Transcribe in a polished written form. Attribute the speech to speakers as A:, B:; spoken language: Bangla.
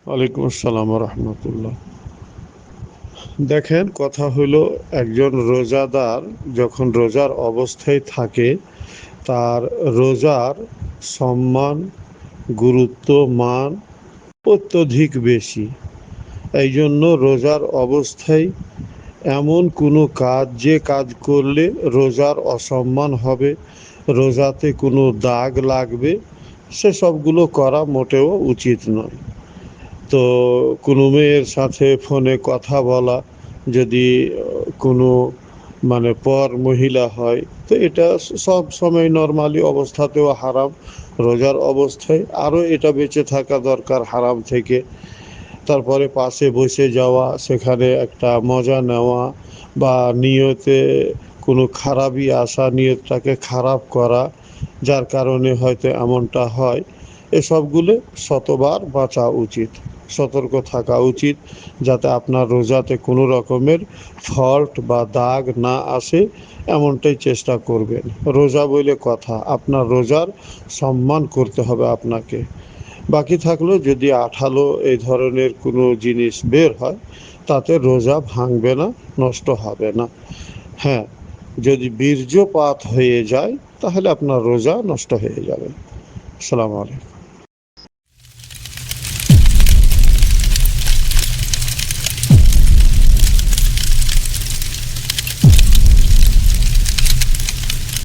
A: ওয়ালাইকুম আসসালাম রহমতুল্লাহ। দেখেন, কথা হলো, একজন রোজাদার যখন রোজার অবস্থায় থাকে তার রোজার সম্মান, গুরুত্ব, মান অত্যধিক বেশি। এই জন্য রোজার অবস্থায় এমন কোনো কাজ, যে কাজ করলে রোজার অসম্মান হবে, রোজাতে কোনো দাগ লাগবে, সেসবগুলো করা মোটেও উচিত নয়। তো কোনো মেয়ের সাথে ফোনে কথা বলা, যদি কোনো পর মহিলা হয়, তো এটা সব সময় নর্মালি অবস্থাতেও হারাম, রোজার অবস্থায় আরও এটা বেঁচে থাকা দরকার হারাম থেকে। তারপরে পাশে বসে যাওয়া, সেখানে একটা মজা নেওয়া, বা নিয়তে কোনো খারাপই আসা, নিয়তটাকে খারাপ করা, যার কারণে হয়তো এমনটা হয়, এসবগুলো শতবার বাঁচা উচিত, সতর্ক থাকা উচিত, যাতে আপনার রোজাতে কোনো রকমের ফল্ট বা দাগ না আসে, এমনটাই চেষ্টা করবেন। রোজা বলে কথা, আপনার রোজার সম্মান করতে হবে আপনাকে। বাকি থাকলো, যদি আঠালো এই ধরনের কোনো জিনিস বের হয়, তাতে রোজা ভাঙবে না, নষ্ট হবে না। হ্যাঁ, যদি বীর্যপাত হয়ে যায় তাহলে আপনার রোজা নষ্ট হয়ে যাবে। আসসালামু আলাইকুম।